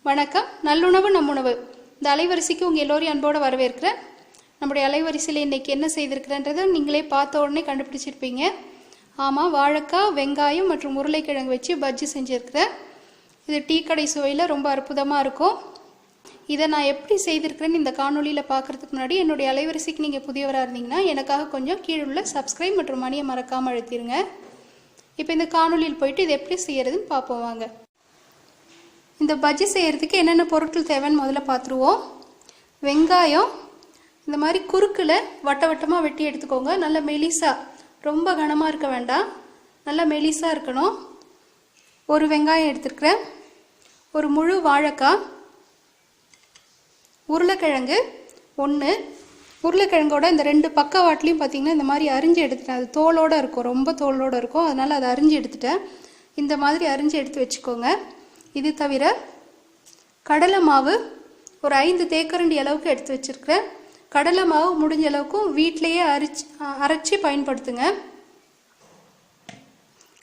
வணக்கம். நல்லுணவு நம்முணவு இந்த அலைவரிசைக்கு உங்கள் எல்லோரையும் அன்போடு வரவேற்கிறேன். நம்முடைய அலைவரிசையில் இன்றைக்கி என்ன செய்திருக்கிறேன்றதை நீங்களே பார்த்த உடனே கண்டுபிடிச்சிருப்பீங்க. ஆமாம், வாழைக்காய், வெங்காயம் மற்றும் உருளைக்கிழங்கு வச்சு பஜ்ஜி செஞ்சுருக்கிறேன். இது டீ கடை சுவையில் ரொம்ப அற்புதமாக இருக்கும். இதை நான் எப்படி செய்திருக்கிறேன்னு இந்த காணொலியில் பார்க்குறதுக்கு முன்னாடி என்னுடைய அலைவரிசைக்கு நீங்கள் புதியவராக இருந்தீங்கன்னா எனக்காக கொஞ்சம் கீழே உள்ள சப்ஸ்கிரைப் மற்றும் மணியை மறக்காமல் அழுத்திடுங்க. இப்போ இந்த காணொலியில் போயிட்டு இது எப்படி செய்கிறதுன்னு பார்ப்போம் வாங்க. இந்த பஜ்ஜி செய்கிறதுக்கு என்னென்ன பொருட்கள் தேவைன்னு முதல்ல பார்த்துருவோம். வெங்காயம் இந்த மாதிரி குறுக்கில் வட்ட வட்டமாக வெட்டி எடுத்துக்கோங்க. நல்ல மெலிசாக, ரொம்ப கனமாக இருக்க வேண்டாம், நல்லா மெலிசாக இருக்கணும். ஒரு வெங்காயம் எடுத்துருக்கிறேன். ஒரு முழு வாழைக்காய், உருளைக்கிழங்கு 1, உருளைக்கிழங்கோட இந்த 2 பக்கவாட்டிலையும் பார்த்திங்கன்னா இந்த மாதிரி அரிஞ்சு எடுத்துட்டேன். அது தோலோடு இருக்கும், ரொம்ப தோலோடு இருக்கும், அதனால் அதை அரிஞ்சு எடுத்துட்டேன். இந்த மாதிரி அரிஞ்சு எடுத்து வச்சுக்கோங்க. இது தவிர கடலை மாவு ஒரு 5 தேக்கரண்டி அளவுக்கு எடுத்து வச்சுருக்கிறேன். கடலை மாவு முடிஞ்ச அளவுக்கும் வீட்டிலையே அரைச்சி பயன்படுத்துங்க.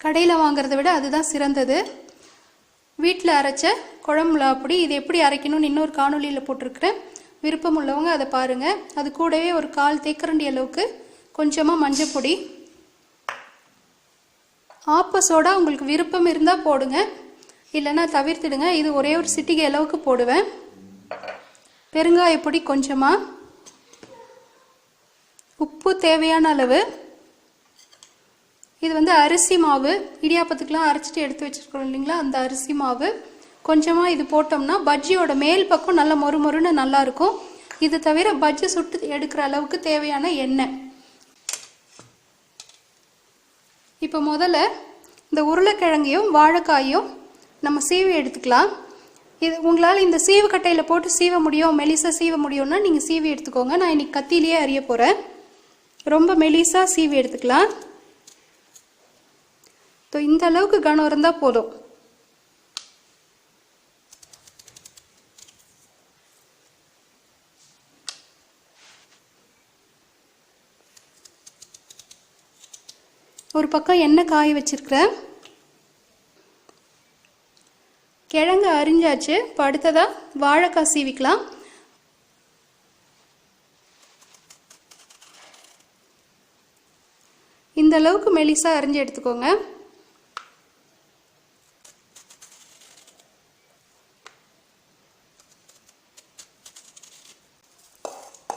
கடையில் வாங்குறத விட அதுதான் சிறந்தது. வீட்டில் அரைச்ச குழம்புல அப்படி இது எப்படி அரைக்கணும்னு இன்னொரு காணொலியில் போட்டிருக்கிறேன். விருப்பம் உள்ளவங்க அதை பாருங்கள். அது கூடவே ஒரு 1/4 தேக்கரண்டி அளவுக்கு கொஞ்சமாக மஞ்சள் பொடி, ஆப்ப சோடா உங்களுக்கு விருப்பம் இருந்தால் போடுங்க, இல்லைன்னா தவிர்த்துடுங்க. இது ஒரே ஒரு சிட்டிகை அளவுக்கு போடுவேன். பெருங்காயப்பொடி கொஞ்சமாக, உப்பு தேவையான அளவு. இது அரிசி மாவு, இடியாப்பத்துக்கெலாம் அரைச்சிட்டு எடுத்து வச்சுருக்கோம் இல்லைங்களா, அந்த அரிசி மாவு கொஞ்சமாக இது போட்டோம்னா பஜ்ஜியோட மேல் பக்கம் நல்லா மொறுமொறுன்னு நல்லாயிருக்கும். இது தவிர பஜ்ஜி சுட்டு எடுக்கிற அளவுக்கு தேவையான எண்ணெய். இப்போ முதல்ல இந்த உருளைக்கிழங்கையும் வாழைக்காயும் நம்ம சீவி எடுத்துக்கலாம். இது உங்களால் இந்த சீவு கட்டையில் போட்டு சீவ முடியும், மெலிசாக சீவ முடியும்னா நீங்கள் சீவி எடுத்துக்கோங்க. நான் இன்னைக்கு கத்திலேயே அறிய போகிறேன். ரொம்ப மெலிசாக சீவி எடுத்துக்கலாம். இந்த அளவுக்கு கனம் இருந்தால் போதும். ஒரு பக்கம் எண்ணெய் காய வச்சிருக்கிறேன். கிழங்கு அரிஞ்சாச்சு. இப்போ அடுத்ததாக வாழைக்காய் சீவிக்கலாம். இந்த அளவுக்கு மெலிசாக அரிஞ்சு எடுத்துக்கோங்க.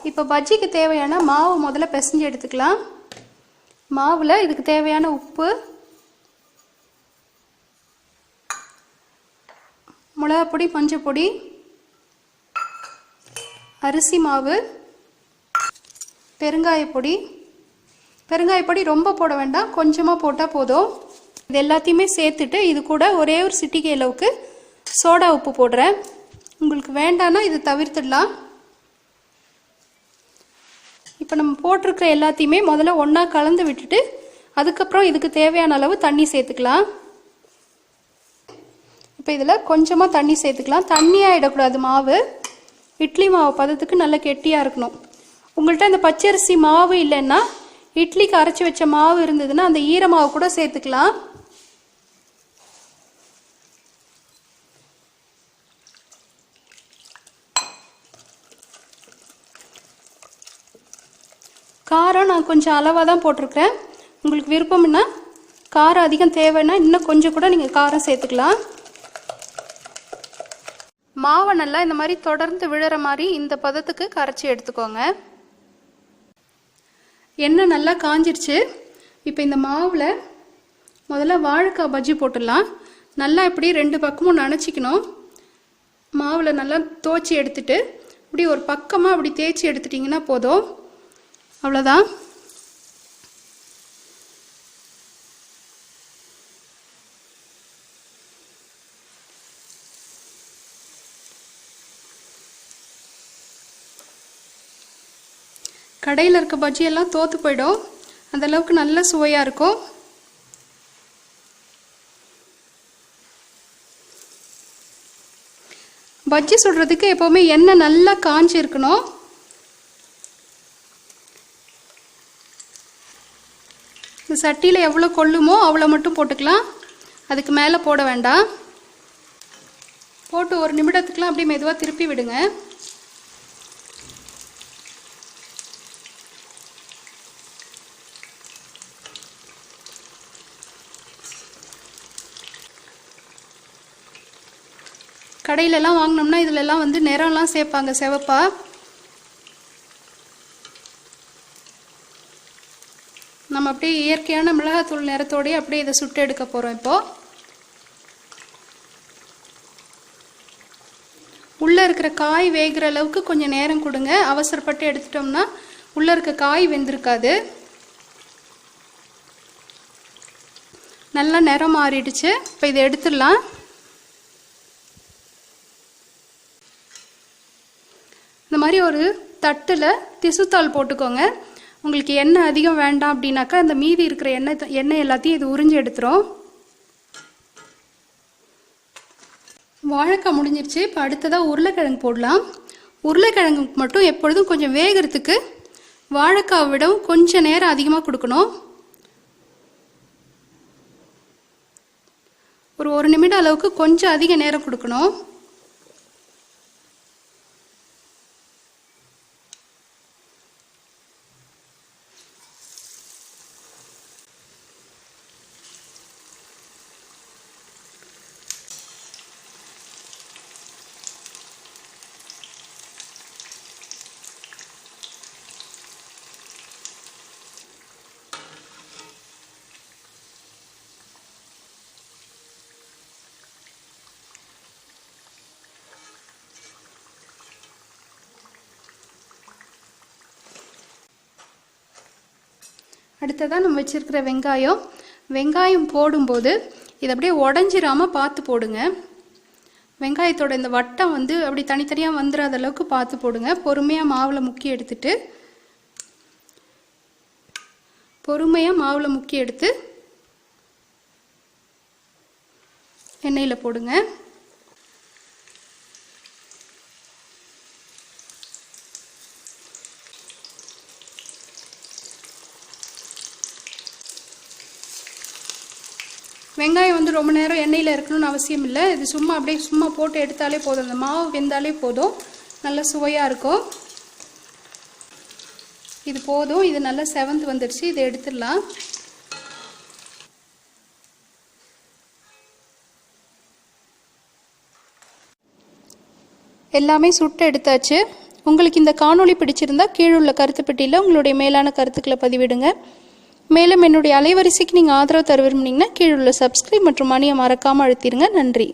இப்போ பஜ்ஜிக்கு தேவையான மாவு முதல்ல பிசைஞ்சு எடுத்துக்கலாம். மாவில் இதுக்கு தேவையான உப்பு, மிளகாப்பொடி, மஞ்சள் பொடி, அரிசி மாவு, பெருங்காயப்பொடி. பெருங்காயப்பொடி ரொம்ப போட வேண்டாம், கொஞ்சமாக போட்டால் போதும். இது எல்லாத்தையுமே சேர்த்துட்டு இது கூட ஒரே ஒரு சிட்டிகை அளவுக்கு சோடா உப்பு போடுறேன். உங்களுக்கு வேண்டான்னா இது தவிர்த்துடலாம். இப்போ நம்ம போட்டிருக்கிற எல்லாத்தையுமே முதல்ல ஒன்றா கலந்து விட்டுட்டு அதுக்கப்புறம் இதுக்கு தேவையான அளவு தண்ணி சேர்த்துக்கலாம். இப்போ இதில் கொஞ்சமாக தண்ணி சேர்த்துக்கலாம். தண்ணியாக ஆகிடக்கூடாது. மாவு இட்லி மாவு பதத்துக்கு நல்லா கெட்டியாக இருக்கணும். உங்கள்கிட்ட இந்த பச்சரிசி மாவு இல்லைன்னா இட்லிக்கு அரைச்சி வச்ச மாவு இருந்ததுன்னா அந்த ஈர மாவு கூட சேர்த்துக்கலாம். காரம் நான் கொஞ்சம் அளவாக தான் போட்டிருக்கிறேன். உங்களுக்கு விருப்பம்னா காரம் அதிகம் தேவைன்னா இன்னும் கொஞ்சம் கூட நீங்கள் காரம் சேர்த்துக்கலாம். மாவை நல்லா இந்த மாதிரி தொடர்ந்து விழுற மாதிரி இந்த பதத்துக்கு கரைச்சி எடுத்துக்கோங்க. எண்ணெய் நல்லா காஞ்சிருச்சு. இப்போ இந்த மாவில் முதல்ல வாழைக்காய் பஜ்ஜி போட்டுடலாம். நல்லா இப்படி 2 பக்கமும் நனைச்சிக்கணும். மாவில் நல்லா துவச்சி எடுத்துட்டு இப்படி ஒரு பக்கமாக அப்படி தேய்ச்சி எடுத்துட்டிங்கன்னா போதும். அவ்வளோதான். கடையில் இருக்க பஜ்ஜியெல்லாம் தோற்று போயிடும், அந்தளவுக்கு நல்ல சுவையாக இருக்கும். பஜ்ஜி சுடுறதுக்கு எப்போவுமே எண்ணெய் நல்லா காஞ்சி இருக்கணும். இந்த சட்டியில் எவ்வளோ கொள்ளுமோ அவ்வளோ மட்டும் போட்டுக்கலாம், அதுக்கு மேலே போட வேண்டாம். போட்டு 1 நிமிடத்துக்குலாம் அப்படியே மெதுவாக திருப்பி விடுங்க. கடையிலலாம் வாங்கினோம்னா இதிலெல்லாம் வந்து நிறம்லாம் சேர்ப்பாங்க சிவப்பா. நம்ம அப்படியே இயற்கையான மிளகாத்தூள் நிறத்தோடயே அப்படியே இதை சுட்டு எடுக்க போகிறோம். இப்போது உள்ளே இருக்கிற காய் வேகிற அளவுக்கு கொஞ்சம் நேரம் கொடுங்க. அவசரப்பட்டு எடுத்துட்டோம்னா உள்ளே இருக்க காய் வெந்திருக்காது. நல்லா நிறம் மாறிடுச்சு. இப்போ இதை எடுத்துடலாம். இந்த மாதிரி ஒரு தட்டில் திசுத்தாள் போட்டுக்கோங்க. உங்களுக்கு எண்ணெய் அதிகம் வேண்டாம் அப்படின்னாக்கா அந்த மீதி இருக்கிற எண்ணெய் எல்லாத்தையும் இது உறிஞ்சி எடுத்துரும். வாழைக்காய் முடிஞ்சிருச்சு. இப்போ அடுத்ததாக உருளைக்கிழங்கு போடலாம். உருளைக்கிழங்கு மட்டும் எப்பொழுதும் கொஞ்சம் வேகிறதுக்கு வாழைக்காவை விடவும் கொஞ்சம் நேரம் அதிகமாக கொடுக்கணும். ஒரு 1 நிமிடம் அளவுக்கு கொஞ்சம் அதிக நேரம் கொடுக்கணும். அடுத்ததாக நம்ம வச்சுருக்கிற வெங்காயம் போடும்போது இது அப்படியே உடஞ்சிராமல் பார்த்து போடுங்க. வெங்காயத்தோட இந்த வட்டம் வந்து அப்படி தனித்தனியாக வந்துடாத அளவுக்கு பார்த்து போடுங்க. பொறுமையாக மாவில் முக்கி எடுத்து எண்ணெயில் போடுங்க. வெங்காயம் வந்து ரொம்ப நேரம் எண்ணெயில் இருக்கணும்னு அவசியம் இல்லை. இது சும்மா போட்டு எடுத்தாலே போதும். அந்த மாவு வெந்தாலே போதும். நல்ல சுவையாக இருக்கும். இது போதும். இது நல்லா செவந்து வந்துடுச்சு. இதை எடுத்துடலாம். எல்லாமே சுட்டு எடுத்தாச்சு. உங்களுக்கு இந்த காணொளி பிடிச்சிருந்தா கீழுள்ள கருத்து பெட்டியில் உங்களுடைய மேலான கருத்துக்களை பதிவிடுங்க. மேலும் என்னுடைய அலைவரிசைக்கு நீங்கள் ஆதரவு தர விரும்புனீங்கன்னா கீழுள்ள சப்ஸ்கிரைப் மற்றும் மணியை மறக்காமல் அழுத்திடுங்க. நன்றி.